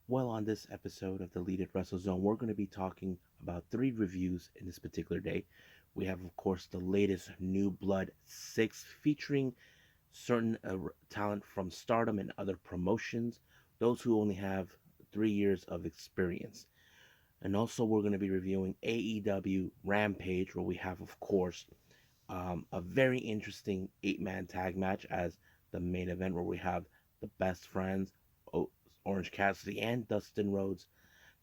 Well, on this episode of the Lead It Wrestle Zone, we're going to be talking about three reviews in this particular day. We have, of course, the latest New Blood 6 featuring certain talent from Stardom and other promotions, those who only have 3 years of experience. And also, we're going to be reviewing AEW Rampage, where we have, of course, a very interesting eight-man tag match as the main event, where we have the Best Friends, Orange Cassidy, and Dustin Rhodes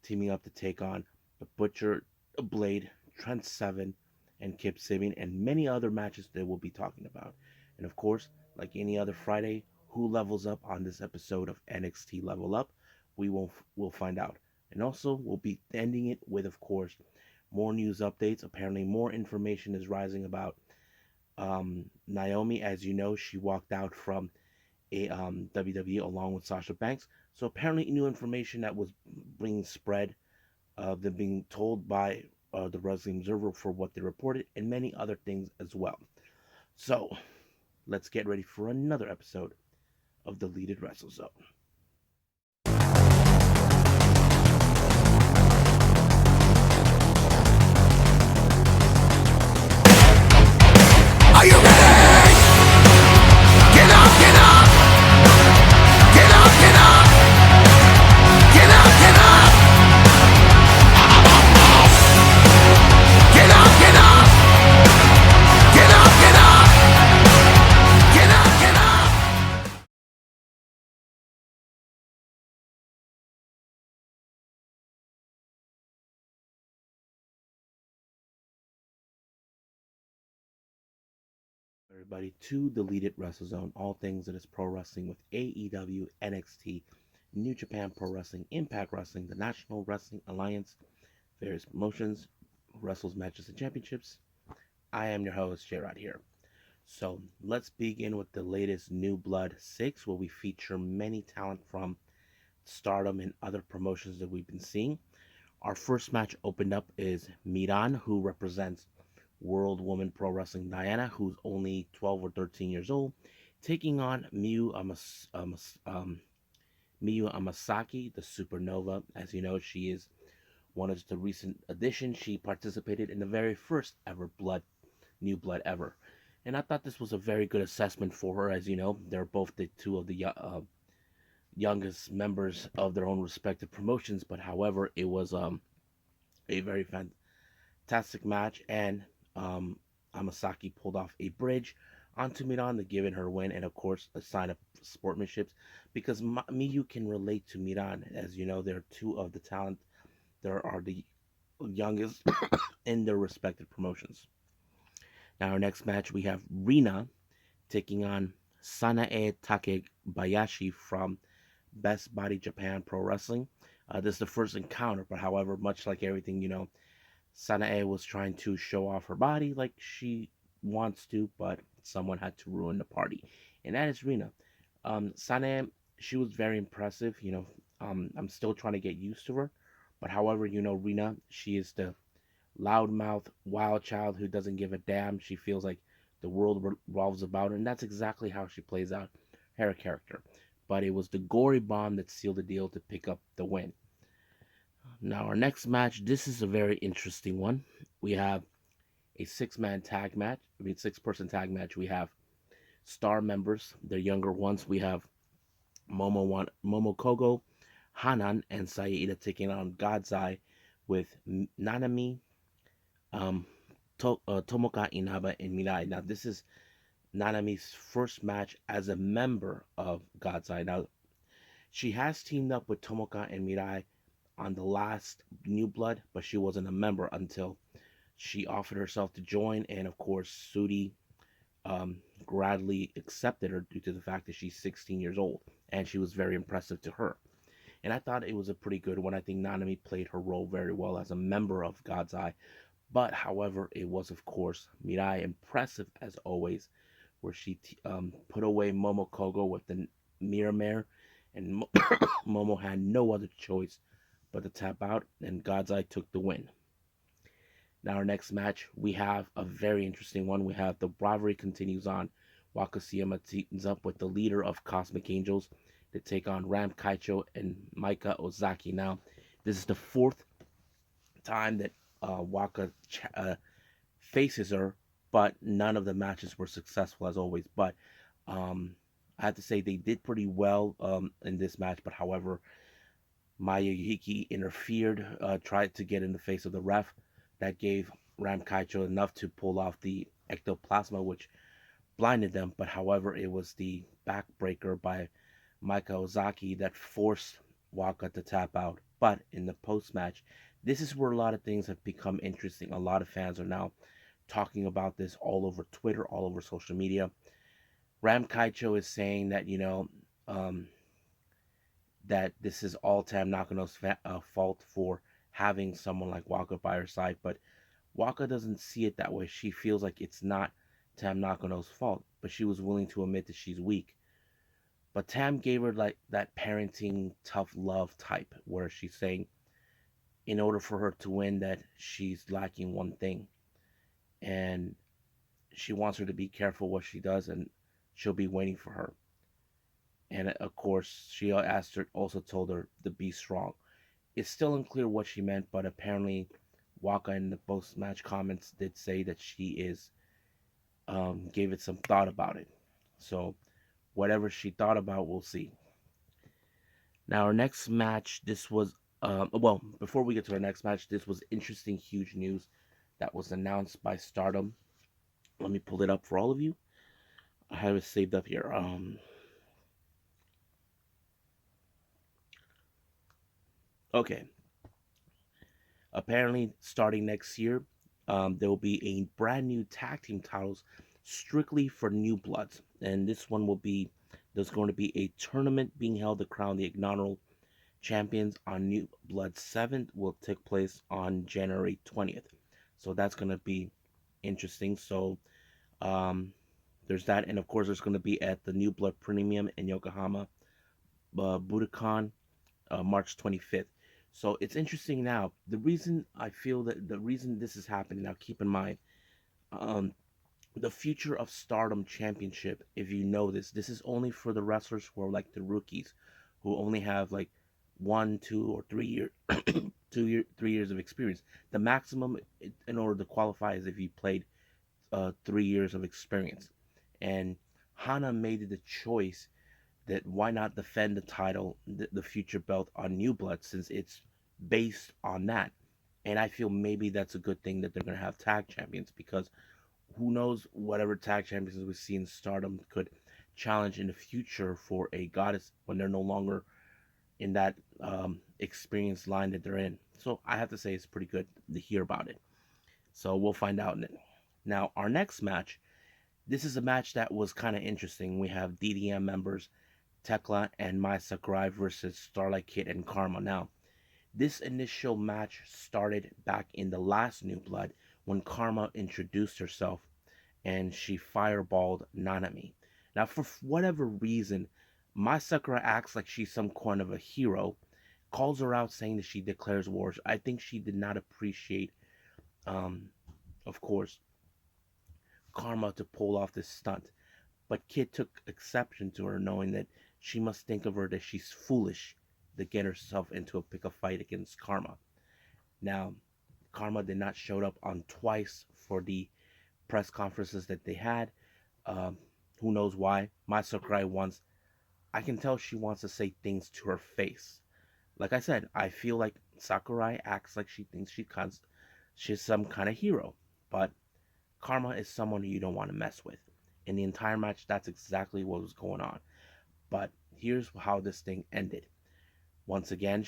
teaming up to take on the Butcher, Blade, Trent Seven, and Kip Sabian, and many other matches that we'll be talking about. And of course, like any other Friday, who levels up on this episode of NXT Level Up? We'll find out. And also, we'll be ending it with, of course, more news updates. Apparently, more information is rising about Naomi. As you know, she walked out from WWE along with Sasha Banks. So apparently, new information that was being spread, them being told by the Wrestling Observer for what they reported, and many other things as well. So let's get ready for another episode of the Lead It Wrestle Zone. Are you ready? Get up, get up! Get up, get up! Get up, get up! Get up, get up! Get up, get up! Get up, get up! Everybody to the Lead It Wrestle Zone, all things that is pro wrestling with AEW, NXT, New Japan Pro Wrestling, Impact Wrestling, the National Wrestling Alliance, various promotions, wrestles, matches, and championships. I am your host, J-Rod here. So let's begin with the latest New Blood 6, where we feature many talent from Stardom and other promotions that we've been seeing. Our first match opened up is Miran, who represents World Woman Pro Wrestling Diana, who's only 12 or 13 years old, taking on Miyu Amasaki, the Supernova. As you know, she is one of the recent additions. She participated in the very first ever New Blood ever. And I thought this was a very good assessment for her. As you know, they're both the two of the youngest members of their own respective promotions. But however, it was a very fantastic match, and Amasaki pulled off a bridge onto Miran to give it her win, and of course a sign of sportsmanship, because Miyu can relate to Miran. As you know, they're two of the talent. There are the youngest in their respective promotions. Now, our next match, we have Rina taking on Sanae Takebayashi from Best Body Japan Pro Wrestling. This is the first encounter, but however, much like everything, Sanae was trying to show off her body like she wants to, but someone had to ruin the party, and that is Rina. Sanae, she was very impressive. I'm still trying to get used to her, but however, Rina, she is the loudmouth wild child who doesn't give a damn. She feels like the world revolves about her, and that's exactly how she plays out her character. But it was the gory bomb that sealed the deal to pick up the win. Now, our next match, this is a very interesting one. We have a six-man tag match. Six-person tag match. We have star members, their younger ones. We have Momokogo, Hanan, and Saida taking on God's Eye with Nanami, Tomoka Inaba, and Mirai. Now, this is Nanami's first match as a member of God's Eye. Now, she has teamed up with Tomoka and Mirai on the last New Blood, but she wasn't a member until she offered herself to join, and of course, Sudi gladly accepted her due to the fact that she's 16 years old, and she was very impressive to her. And I thought it was a pretty good one. I think Nanami played her role very well as a member of God's Eye. But however, it was, of course, Mirai impressive as always, where she put away Momo Kogo with the mirror mare, and Momo had no other choice but to tap out, and God's Eye took the win. Now, our next match, we have a very interesting one. We have the rivalry continues on. Wakasiyama teams up with the leader of Cosmic Angels, to take on Ram Kaicho and Maika Ozaki. Now, this is the fourth time that Waka faces her, but none of the matches were successful as always. But um, I have to say they did pretty well in this match. But however, Mayuhiki interfered, tried to get in the face of the ref. That gave Ram Kaicho enough to pull off the ectoplasma, which blinded them. But however, it was the backbreaker by Maika Ozaki that forced Waka to tap out. But in the post match, this is where a lot of things have become interesting. A lot of fans are now talking about this all over Twitter, all over social media. Ram Kaicho is saying that, um, that this is all Tam Nakano's fault for having someone like Waka by her side, but Waka doesn't see it that way. She feels like it's not Tam Nakano's fault, but she was willing to admit that she's weak. But Tam gave her like that parenting tough love type where she's saying in order for her to win that she's lacking one thing, and she wants her to be careful what she does, and she'll be waiting for her. And of course, she asked her, also told her to be strong. It's still unclear what she meant, but apparently, Waka in the post match comments did say that she is gave it some thought about it. So whatever she thought about, we'll see. Now our next match, this was well before we get to our next match, this was interesting, huge news that was announced by Stardom. Let me pull it up for all of you. I have it saved up here. Okay, apparently starting next year, there will be a brand new tag team titles strictly for new bloods, and this one will be there's going to be a tournament being held to crown the inaugural champions on New Blood 7th will take place on January 20th. So that's going to be interesting. So um, there's that, and of course there's going to be at the New Blood Premium in Yokohama, Budokan, March 25th. So it's interesting now. The reason I feel that the reason this is happening now, keep in mind, um, the Future of Stardom Championship. If you know this, this is only for the wrestlers who are like the rookies, who only have like 1, 2, or 3 year, 2 year, 3 years of experience. The maximum in order to qualify is if you played 3 years of experience. And Hana made the choice that why not defend the title, the future belt on New Blood, since it's based on that. And I feel maybe that's a good thing that they're going to have tag champions because who knows whatever tag champions we see in Stardom could challenge in the future for a goddess when they're no longer in that experience line that they're in. So I have to say it's pretty good to hear about it. So we'll find out in it. Now our next match, this is a match that was kind of interesting. We have DDM members Tekla and Mai Sakurai versus Starlight Kid and Karma. Now, this initial match started back in the last New Blood when Karma introduced herself and she fireballed Nanami. Now, for whatever reason, Mai Sakurai acts like she's some kind of a hero, calls her out saying that she declares war. I think she did not appreciate, um, of course, Karma to pull off this stunt. But Kid took exception to her, knowing that she must think of her that she's foolish to get herself into a pick a fight against Karma. Now, Karma did not show up on twice for the press conferences that they had. Um, who knows why? Mai Sakurai wants. I can tell she wants to say things to her face. Like I said, I feel like Sakurai acts like she thinks she's some kind of hero, but Karma is someone you don't want to mess with. In the entire match, that's exactly what was going on. But here's how this thing ended. Once again,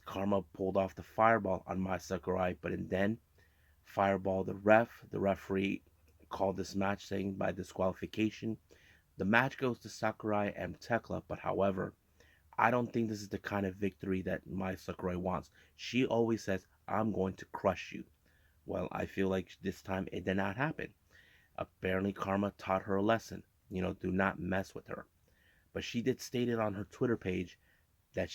Karma pulled off the fireball on Mai Sakurai, but then fireball the ref. The referee called this match saying by disqualification. The match goes to Sakurai and Tekla, but however, I don't think this is the kind of victory that Mai Sakurai wants. She always says, I'm going to crush you. Well, I feel like this time it did not happen. Apparently, Karma taught her a lesson. Do not mess with her. But she did state it on her Twitter page that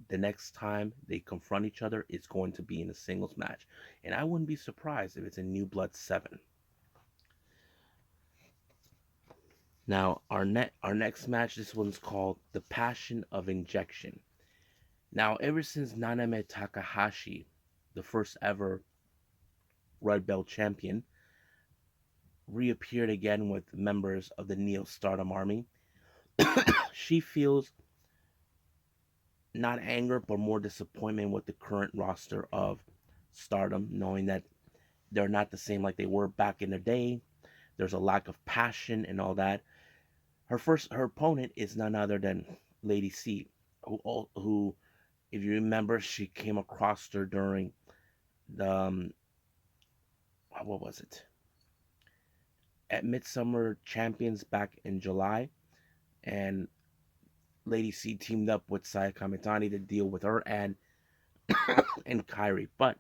the next time they confront each other, it's going to be in a singles match. And I wouldn't be surprised if it's a New Blood 7. Now, our next match, this one's called The Passion of Injection. Now, ever since Naname Takahashi, the first ever red belt champion, reappeared again with members of the Neo Stardom Army, she feels not anger but more disappointment with the current roster of Stardom, knowing that they're not the same like they were back in the day. There's a lack of passion and all that. Her opponent is none other than Lady C, who if you remember, she came across her during the what was it, at Midsummer Champions back in July, and Lady C teamed up with Saya Kamitani to deal with her and Kyrie. But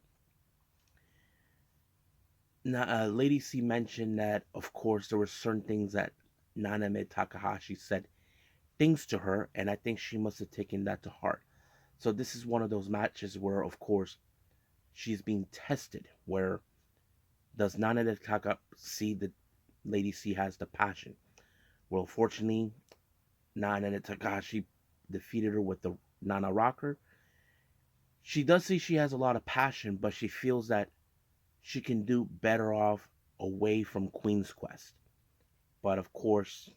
Lady C mentioned that, of course, there were certain things that Naname Takahashi said things to her, and I think she must have taken that to heart. So this is one of those matches where, of course, she's being tested. Where does Naname Takahashi see that Lady C has the passion? Well, fortunately, Naname Takahashi defeated her with the Nana Rocker. She does see she has a lot of passion, but she feels that she can do better off away from Queen's Quest. But of course,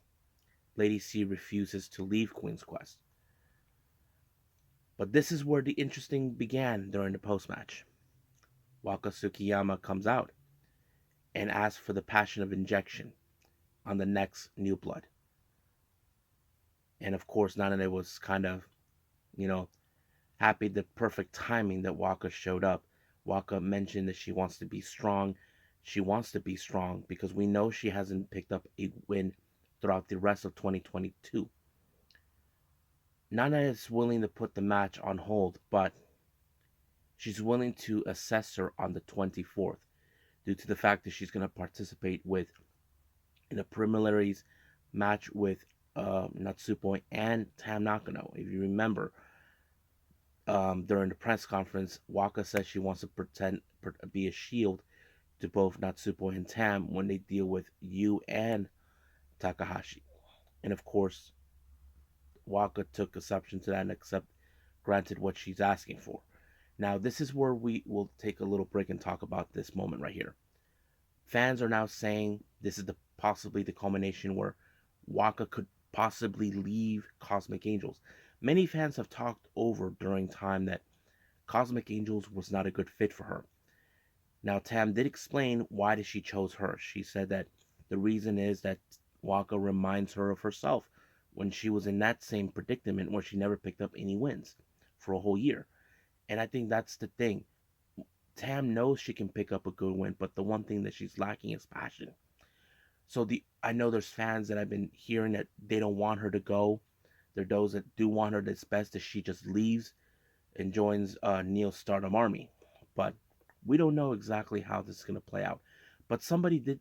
Lady C refuses to leave Queen's Quest. But this is where the interesting began during the post match. Waka Tsukiyama comes out and asks for the passion of injection on the next New Blood. And of course, Nanane was kind of, you know, happy, the perfect timing that Waka showed up. Waka mentioned that she wants to be strong. She wants to be strong because we know she hasn't picked up a win throughout the rest of 2022. Nana is willing to put the match on hold, but she's willing to assess her on the 24th due to the fact that she's going to participate with in a preliminaries match with Natsupoi and Tam Nakano. If you remember, during the press conference, Waka says she wants to be a shield to both Natsupoi and Tam when they deal with Yu and Takahashi. And of course, Waka took exception to that and granted what she's asking for. Now, this is where we will take a little break and talk about this moment right here. Fans are now saying this is possibly the culmination where Waka could possibly leave Cosmic Angels. Many fans have talked over during time that Cosmic Angels was not a good fit for her. Now, Tam did explain why she chose her. She said that the reason is that Waka reminds her of herself when she was in that same predicament where she never picked up any wins for a whole year. And I think that's the thing. Tam knows she can pick up a good win, but the one thing that she's lacking is passion. So I know there's fans that I've been hearing that they don't want her to go. There are those that do want her. That's best that she just leaves and joins Neo Stardom Army. But we don't know exactly how this is going to play out. But somebody did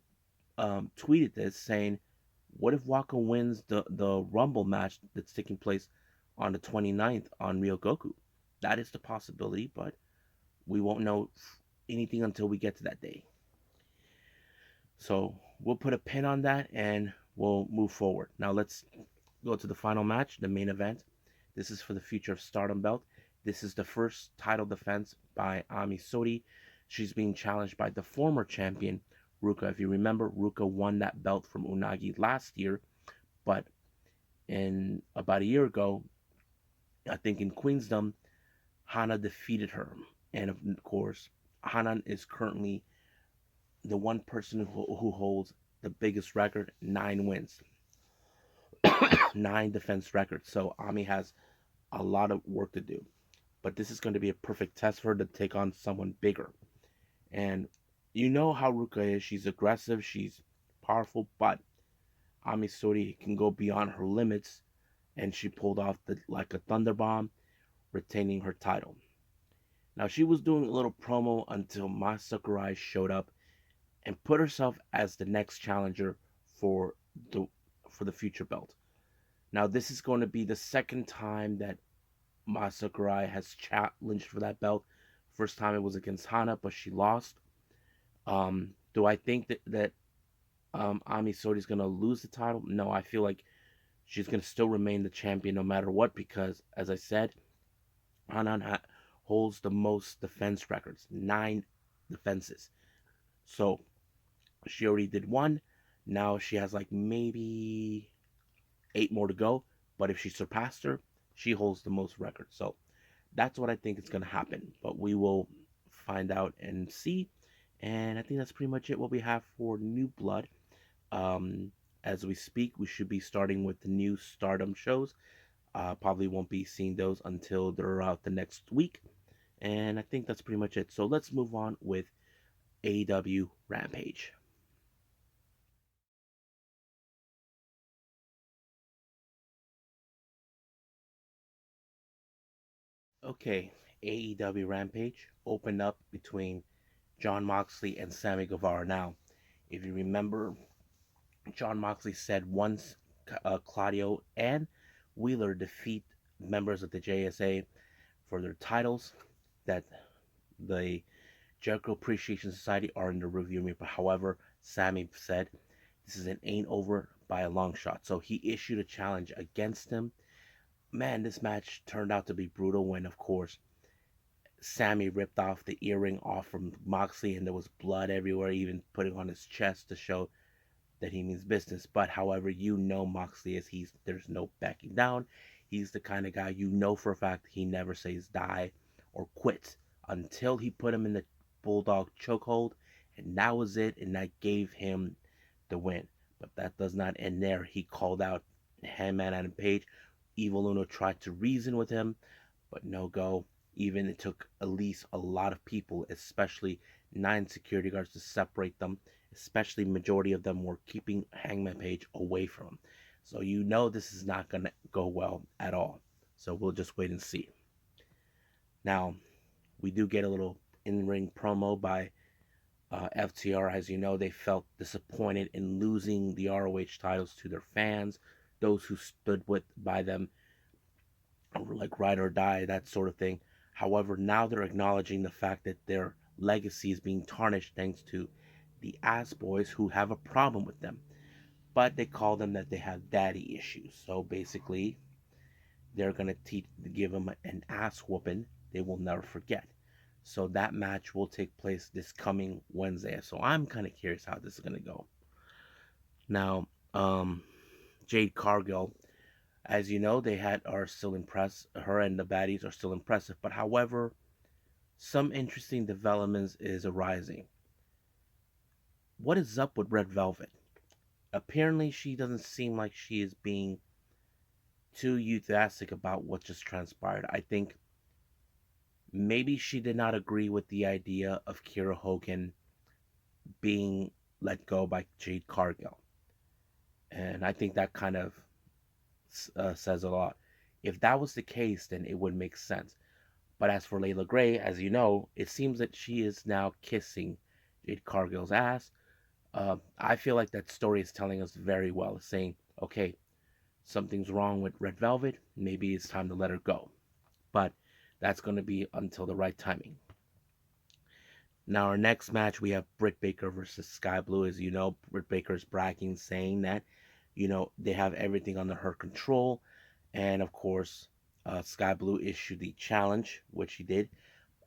tweeted this saying, what if Waka wins the Rumble match that's taking place on the 29th on Ryogoku? That is the possibility, but we won't know anything until we get to that day. So we'll put a pin on that and we'll move forward. Now let's go to the final match, the main event. This is for the Future of Stardom belt. This is the first title defense by Ami Sourei. She's being challenged by the former champion, Ruaka. If you remember, Ruaka won that belt from Unagi last year, but in about a year ago, I think in Queensdom, Hana defeated her. And of course, Hana is currently the one person who holds the biggest record, 9 wins, 9 defense records. So Ami has a lot of work to do. But this is going to be a perfect test for her to take on someone bigger. And you know how Ruaka is. She's aggressive, she's powerful, but Ami Sourei can go beyond her limits, and she pulled off like a thunder bomb, retaining her title. Now she was doing a little promo until Mai Sakurai showed up and put herself as the next challenger for the for the future belt. Now this is going to be the second time that Mai Sakurai has challenged for that belt. First time it was against Hana, but she lost. Do I think that Ami Sourei is going to lose the title. No, I feel like she's going to still remain the champion no matter what because, as I said, Hanan holds the most defense records, 9 defenses. So she already did one. Now she has like maybe 8 more to go. But if she surpassed her, she holds the most records. So that's what I think is going to happen. But we will find out and see. And I think that's pretty much it what we have for New Blood. Um, as we speak, we should be starting with the new Stardom shows. Probably won't be seeing those until they're out the next week. And I think that's pretty much it. So let's move on with AEW Rampage. Okay, AEW Rampage opened up between Jon Moxley and Sammy Guevara. Now, if you remember, Jon Moxley said once Claudio and Wheeler defeat members of the JSA for their titles, that the Jericho Appreciation Society are in the review mirror. However, Sammy said this ain't over by a long shot. So he issued a challenge against him. Man, this match turned out to be brutal when, of course, Sammy ripped off the earring off from Moxley and there was blood everywhere, even putting on his chest to show that he means business. But however, Moxley is there's no backing down. He's the kind of guy for a fact he never says die or quits until he put him in the bulldog chokehold, and that was it, and that gave him the win. But that does not end there. He called out Hangman Adam Page. Evil Uno tried to reason with him, but no go. Even it took at least a lot of people, especially 9 security guards, to separate them. Especially majority of them were keeping Hangman Page away from him. So this is not gonna go well at all. So we'll just wait and see. Now we do get a little in-ring promo by FTR. As you know, they felt disappointed in losing the ROH titles to their fans, those who stood by them, like ride or die, that sort of thing. However, now they're acknowledging the fact that their legacy is being tarnished thanks to the ass boys who have a problem with them. But they call them that they have daddy issues. So basically, they're gonna give them an ass whooping they will never forget. So that match will take place this coming Wednesday. So I'm kind of curious how this is gonna go. Now, Jade Cargill, as you know, are still impressed. Her and the baddies are still impressive. But however, some interesting developments is arising. What is up with Red Velvet? Apparently, she doesn't seem like she is being too enthusiastic about what just transpired. I think maybe she did not agree with the idea of Kira Hogan being let go by Jade Cargill. And I think that kind of says a lot. If that was the case, then it would make sense. But as for Layla Gray, as you know, it seems that she is now kissing Jade Cargill's ass. I feel like that story is telling us very well, saying, okay, something's wrong with Red Velvet. Maybe it's time to let her go. But that's going to be until the right timing. Now, our next match, we have Britt Baker versus Skye Blue. As you know, Britt Baker's bragging, saying that, they have everything under her control. And of course, Skye Blue issued the challenge, which he did.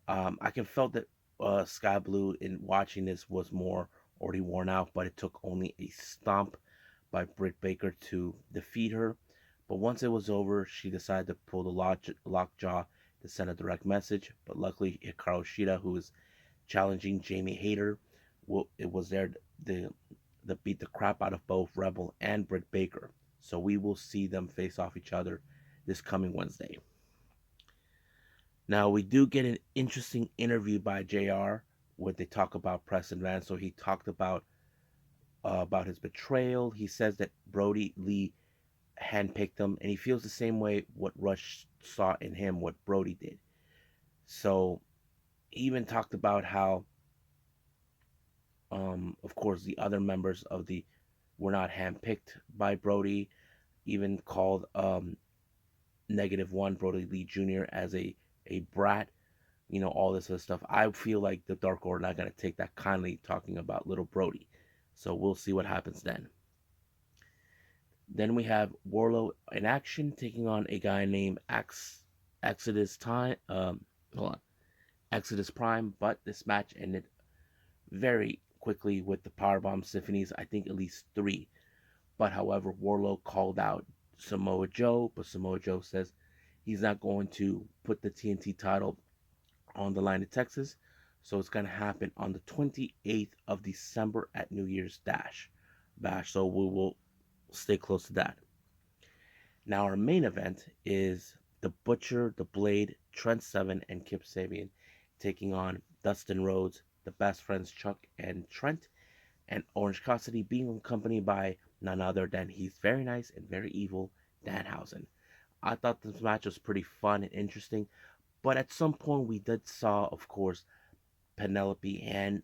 I can felt that Skye Blue, in watching this, was more already worn out, but it took only a stomp by Britt Baker to defeat her. But once it was over, she decided to pull the lockjaw to send a direct message. But luckily, Hikaru Shida, who is challenging Jamie Hayter, it was there to beat the crap out of both Rebel and Britt Baker. So we will see them face off each other this coming Wednesday. Now we do get an interesting interview by JR where they talk about Preston Vance. So he talked about his betrayal. He says that Brody Lee handpicked him, and he feels the same way what Rush saw in him, what Brody did. So he even talked about how, of course, the other members of the were not handpicked by Brody. Even called -1 Brody Lee Jr. as a brat. All this other stuff. I feel like the Dark Order not gonna take that kindly talking about little Brody. So we'll see what happens then. Then we have Warlow in action taking on a guy named Exodus Time. Hold on, Exodus Prime. But this match ended very quickly with the powerbomb symphonies. I think at least three. But however, Warlow called out Samoa Joe, but Samoa Joe says he's not going to put the TNT title on the line in Texas. So it's going to happen on the 28th of December at New Year's Bash. So we will stay close to that. Now our main event is the Butcher, the Blade, Trent Seven, and Kip Sabian taking on Dustin Rhodes, the best friends Chuck and Trent, and Orange Cassidy being accompanied by none other than he's very nice and very evil, Danhausen. I thought this match was pretty fun and interesting, but at some point we did saw, of course, Penelope and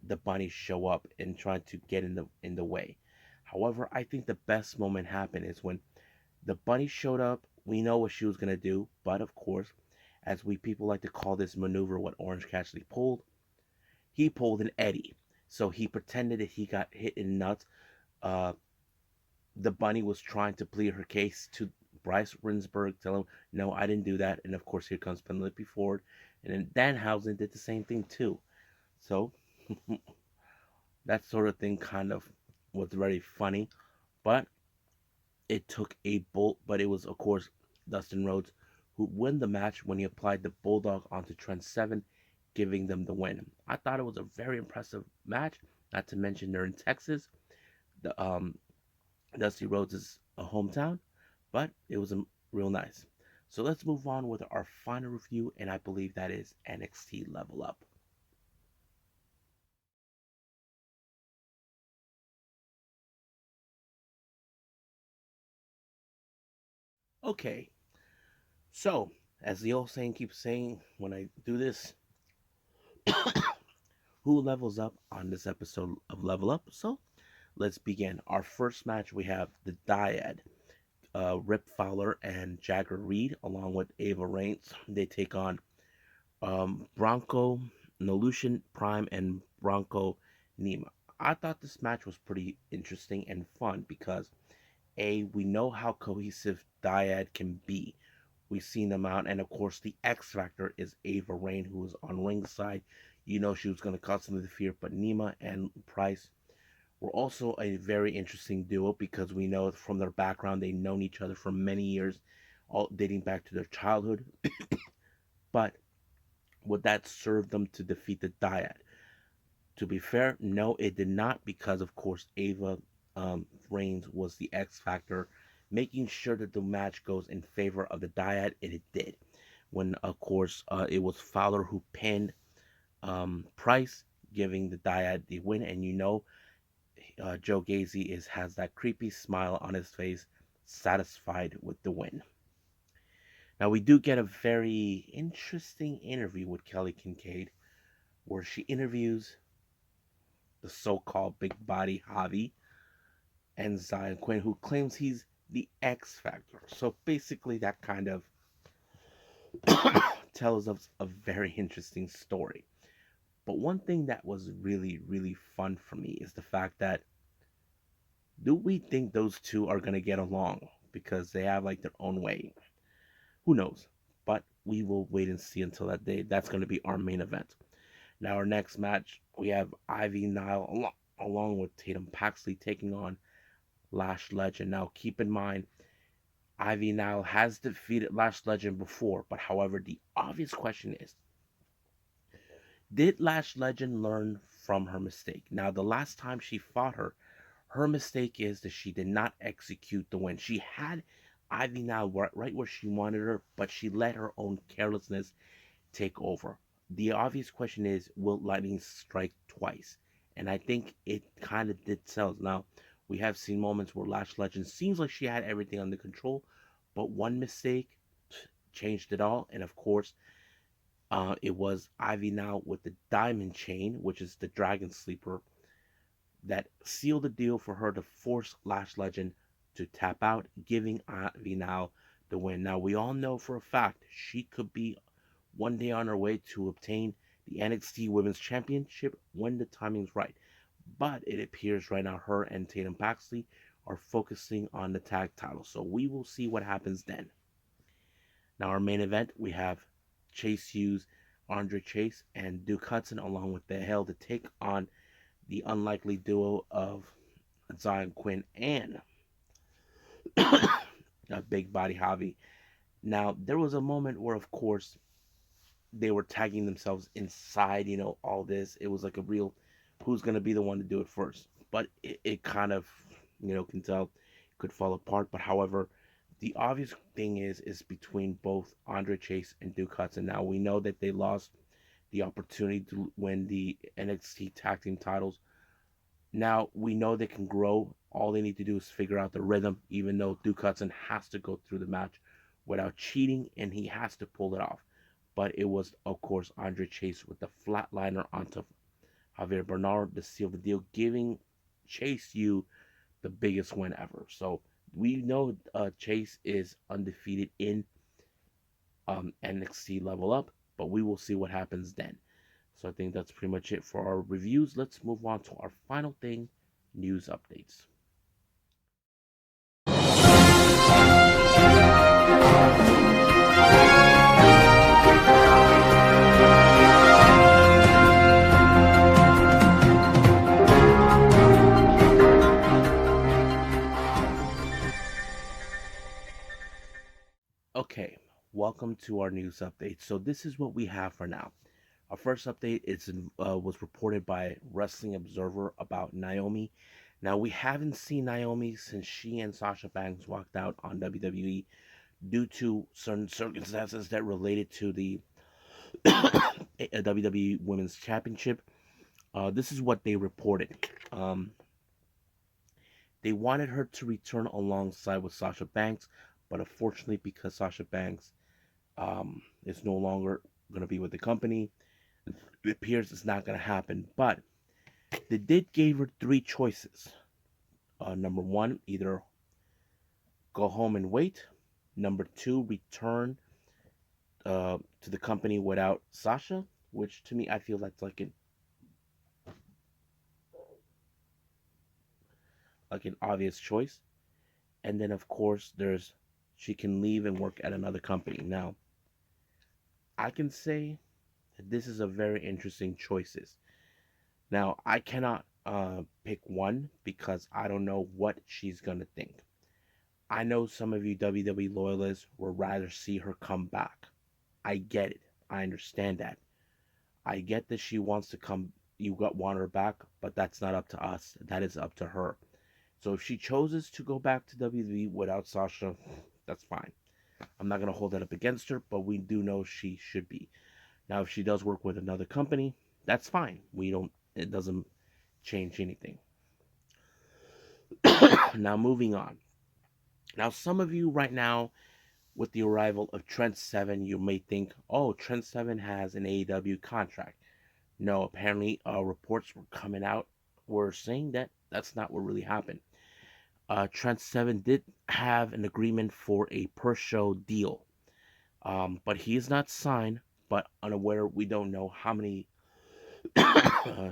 the bunny show up and trying to get in the way. However, I think the best moment happened is when the bunny showed up. We know what she was gonna do, but of course, as we people like to call this maneuver, what Orange Cassidy pulled, he pulled an Eddie. So he pretended that he got hit in the nuts. Uh, the bunny was trying to plead her case to Bryce Rinsberg, tell him, no, I didn't do that. And of course, here comes Penelope Ford. And then Danhausen did the same thing too. So that sort of thing kind of was very funny. But it took a bolt, but it was, of course, Dustin Rhodes who won the match when he applied the Bulldog onto Trent Seven, giving them the win. I thought it was a very impressive match, not to mention they're in Texas. The Dusty Rhodes is a hometown, but it was real nice. So let's move on with our final review, and I believe that is NXT Level Up. Okay, so as the old saying keeps saying when I do this, who levels up on this episode of Level Up? So let's begin. Our first match, we have the Dyad, Rip Fowler and Jagger Reed, along with Ava Reigns. They take on Bronco, Nolution Prime, and Bronco Nima. I thought this match was pretty interesting and fun because we know how cohesive Dyad can be. We've seen them out, and of course, the X Factor is Ava Rain, who was on ringside. You know she was going to cause some fear, but Nima and Price were also a very interesting duo because we know from their background they've known each other for many years, all dating back to their childhood. But would that serve them to defeat the Dyad? To be fair, no, it did not because, of course, Ava Reigns was the X Factor, making sure that the match goes in favor of the Dyad, and it did. When, of course, it was Fowler who pinned Price, giving the Dyad the win, and you know Joe Gacy has that creepy smile on his face, satisfied with the win. Now we do get a very interesting interview with Kelly Kincaid, where she interviews the so-called big body Javi and Zion Quinn, who claims he's the X Factor. So basically, that kind of tells us a very interesting story. But one thing that was really, really fun for me is the fact that do we think those two are going to get along? Because they have like their own way. Who knows? But we will wait and see until that day. That's going to be our main event. Now, our next match, we have Ivy Nile along with Tatum Paxley taking on Lash Legend. Now, keep in mind, Ivy Nile has defeated Lash Legend before, but however, the obvious question is, did Lash Legend learn from her mistake? Now, the last time she fought her, her mistake is that she did not execute the win. She had Ivy Nile right where she wanted her, but she let her own carelessness take over. The obvious question is, will lightning strike twice? And I think it kind of did sell. Now, we have seen moments where Lash Legend seems like she had everything under control, but one mistake changed it all. And of course, it was Ivy now with the Diamond Chain, which is the Dragon Sleeper, that sealed the deal for her to force Lash Legend to tap out, giving Ivy now the win. Now, we all know for a fact she could be one day on her way to obtain the NXT Women's Championship when the timing's right. But it appears right now her and Tatum Paxley are focusing on the tag title. So we will see what happens then. Now, our main event, we have Chase Hughes, Andre Chase, and Duke Hudson, along with the Hell, to take on the unlikely duo of Zion Quinn and Big Body Javi. Now, there was a moment where, of course, they were tagging themselves inside, all this. It was like a real who's going to be the one to do it first. But it kind of, can tell could fall apart. But however, the obvious thing is between both Andre Chase and Duke Hudson. Now, we know that they lost the opportunity to win the NXT tag team titles. Now, we know they can grow. All they need to do is figure out the rhythm, even though Duke Hudson has to go through the match without cheating and he has to pull it off. But it was, of course, Andre Chase with the flatliner onto Javier Bernard to seal the deal, giving Chase U the biggest win ever. So we know Chase is undefeated in NXT Level Up, but we will see what happens then. So I think that's pretty much it for our reviews. Let's move on to our final thing, news updates. Okay, welcome to our news update. So this is what we have for now. Our first update was reported by Wrestling Observer about Naomi. Now, we haven't seen Naomi since she and Sasha Banks walked out on WWE due to certain circumstances that related to the WWE Women's Championship. This is what they reported. Um, they wanted her to return alongside with Sasha Banks, but unfortunately, because Sasha Banks is no longer going to be with the company, it appears it's not going to happen. But they did give her three choices. Number one, either go home and wait. Number two, return to the company without Sasha, which to me I feel that's like an obvious choice. And then of course there's she can leave and work at another company. Now I can say that this is a very interesting choices. Now I cannot pick one because I don't know what she's gonna think. I know some of you WWE loyalists would rather see her come back. I get it. I understand that. I get that she wants to come. Want her back, but that's not up to us. That is up to her. So if she chooses to go back to WWE without Sasha, that's fine. I'm not gonna hold that up against her, but we do know she should be. Now, if she does work with another company, that's fine. We don't. It doesn't change anything. Now, moving on. Now, some of you right now, with the arrival of Trent Seven, you may think, oh, Trent Seven has an AEW contract. No, apparently, reports were coming out were saying that that's not what really happened. Trent Seven did have an agreement for a per show deal, but he is not signed. But unaware, we don't know how many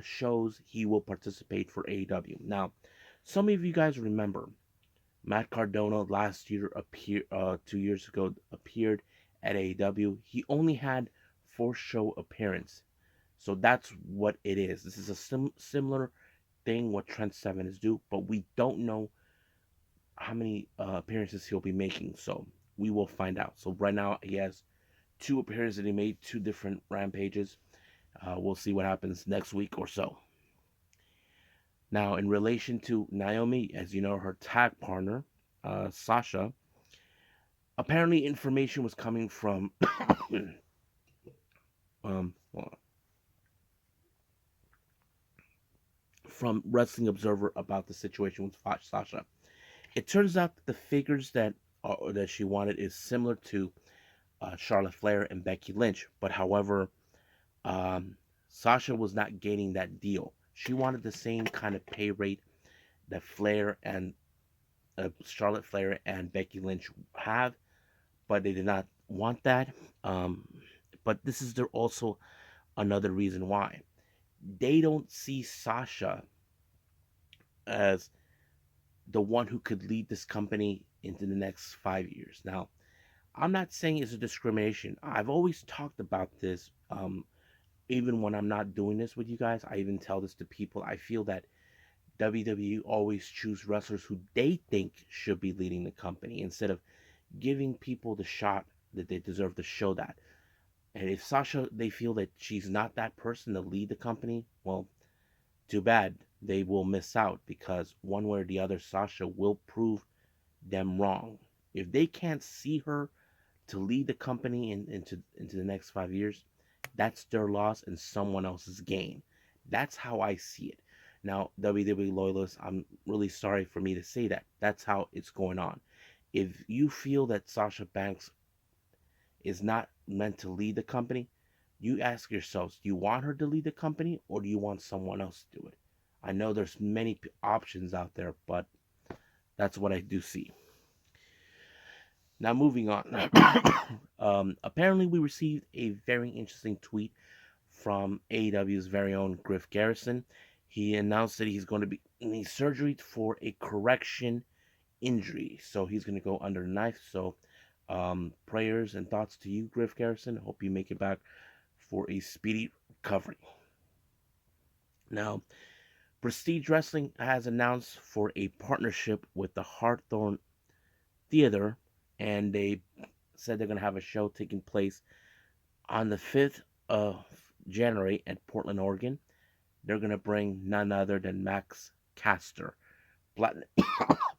shows he will participate for AEW. Now, some of you guys remember Matt Cardona last year 2 years ago appeared at AEW. He only had 4 show appearance, so that's what it is. This is a similar thing what Trent Seven is due, but we don't know how many appearances he'll be making. So we will find out. So right now he has 2 appearances that he made, 2 different rampages. We'll see what happens next week or so. Now, in relation to Naomi, as you know, her tag partner, Sasha, apparently information was coming from um, from Wrestling Observer about the situation with Sasha. It turns out that the figures that she wanted is similar to Charlotte Flair and Becky Lynch, but however, um, Sasha was not getting that deal. She wanted the same kind of pay rate that Flair and Charlotte Flair and Becky Lynch have, but they did not want that. Um, but this is also another reason why they don't see Sasha. as the one who could lead this company into the next 5 years. Now, I'm not saying it's a discrimination. I've always talked about this. Even when I'm not doing this with you guys, I even tell this to people. I feel that WWE always choose wrestlers who they think should be leading the company instead of giving people the shot that they deserve to show that. And if Sasha, they feel that she's not that person to lead the company, well, too bad. They will miss out because one way or the other, Sasha will prove them wrong. If they can't see her to lead the company into the next 5 years, that's their loss and someone else's gain. That's how I see it. Now, WWE loyalists, I'm really sorry for me to say that. That's how it's going on. If you feel that Sasha Banks is not meant to lead the company, you ask yourselves, do you want her to lead the company or do you want someone else to do it? I know there's many options out there, but that's what I do see. Now, moving on. Apparently, we received a very interesting tweet from AEW's very own Griff Garrison. He announced that he's going to be in surgery for a correction injury. So he's going to go under the knife. So prayers and thoughts to you, Griff Garrison. Hope you make it back for a speedy recovery. Now, Prestige Wrestling has announced for a partnership with the Hawthorne Theater, and they said they're going to have a show taking place on the 5th of January at Portland, Oregon. They're going to bring none other than Max Caster. Platinum,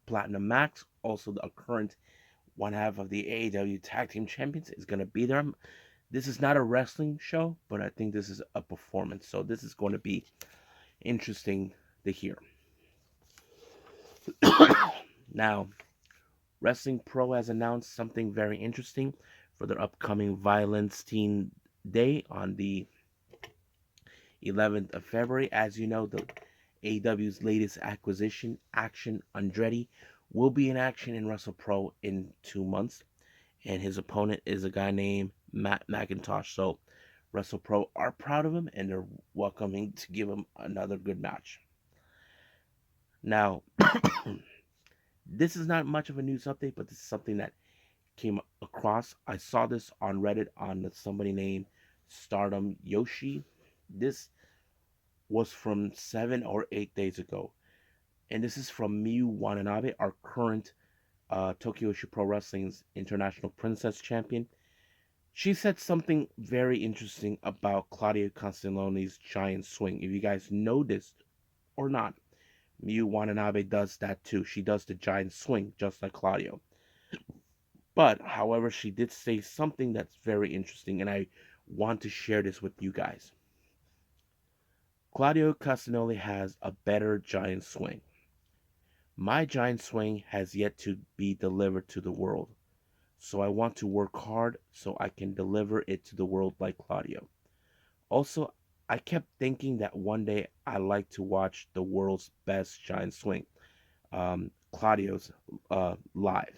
Platinum Max, also the current one half of the AEW Tag Team Champions, is going to be there. This is not a wrestling show, but I think this is a performance. So this is going to be interesting to hear. Now, Wrestling Pro has announced something very interesting for their upcoming Violence Teen Day on the 11th of February. As you know, the AEW's latest acquisition, Action Andretti, will be in action in WrestlePro in 2 months, and his opponent is a guy named Matt McIntosh. So WrestlePro are proud of him, and they're welcoming to give him another good match. Now, this is not much of a news update, but this is something that came across. I saw this on Reddit on somebody named Stardom Yoshi. This was from 7 or 8 days ago. And this is from Miu Watanabe, our current Tokyo Pro Wrestling's International Princess Champion. She said something very interesting about Claudio Castagnoli's giant swing. If you guys noticed or not, Miu Watanabe does that too. She does the giant swing, just like Claudio. But, however, she did say something that's very interesting, and I want to share this with you guys. Claudio Castagnoli has a better giant swing. My giant swing has yet to be delivered to the world, so I want to work hard so I can deliver it to the world like Claudio. Also, I kept thinking that one day I like to watch the world's best giant swing, Claudio's live.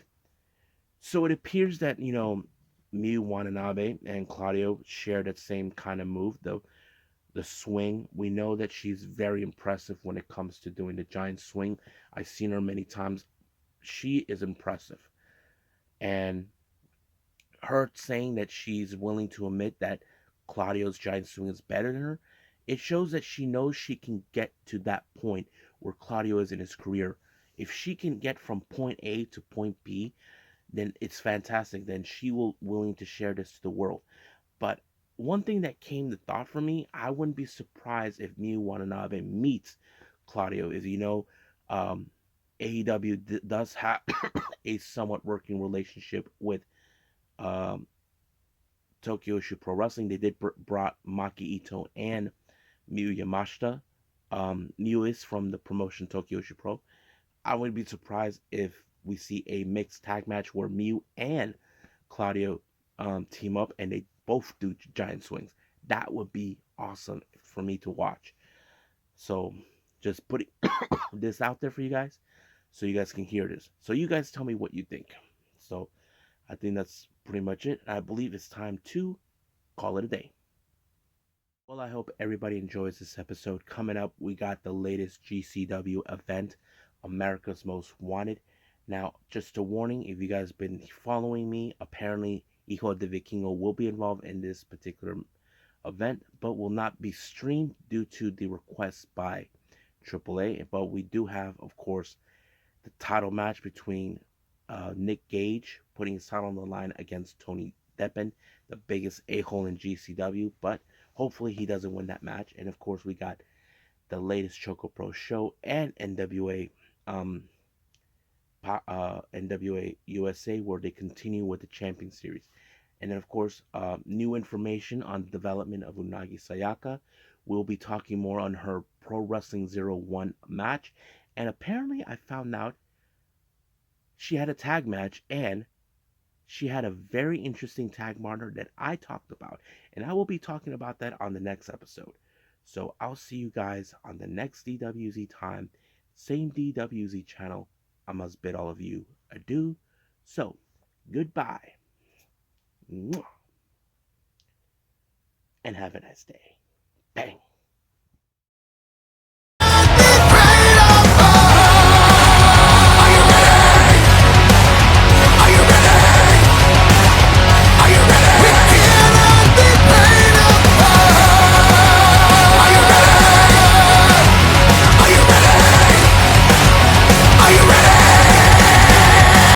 So it appears that Miu Watanabe and Claudio share that same kind of move, the swing. We know that she's very impressive when it comes to doing the giant swing. I've seen her many times. She is impressive. And her saying that she's willing to admit that Claudio's giant swing is better than her, it shows that she knows she can get to that point where Claudio is in his career. If she can get from point A to point B, then it's fantastic. Then she will willing to share this to the world. But one thing that came to thought for me, I wouldn't be surprised if Miu Watanabe meets Claudio. Is AEW does have a somewhat working relationship with um, Tokyo Pro Wrestling. They did brought Maki Ito and Miyu Yamashita. Miyu is from the promotion Tokyo Pro. I wouldn't be surprised if we see a mixed tag match where Miyu and Claudio team up and they both do giant swings. That would be awesome for me to watch. So just putting this out there for you guys so you guys can hear this. So you guys tell me what you think. So I think that's pretty much it. I believe it's time to call it a day. Well, I hope everybody enjoys this episode. Coming up, we got the latest GCW event, America's Most Wanted. Now, just a warning, if you guys been following me, apparently Hijo de Vikingo will be involved in this particular event, but will not be streamed due to the request by AAA. But we do have, of course, the title match between Nick Gage putting his title on the line against Tony Deppen, the biggest a-hole in GCW, but hopefully he doesn't win that match. And of course, we got the latest Choco Pro show and NWA USA where they continue with the Champion Series. And then, of course, new information on the development of Unagi Sayaka. We'll be talking more on her Pro Wrestling 01 match. And apparently, I found out she had a tag match and she had a very interesting tag partner that I talked about. And I will be talking about that on the next episode. So I'll see you guys on the next DWZ time. Same DWZ channel. I must bid all of you adieu. So, goodbye. And have a nice day. Bang.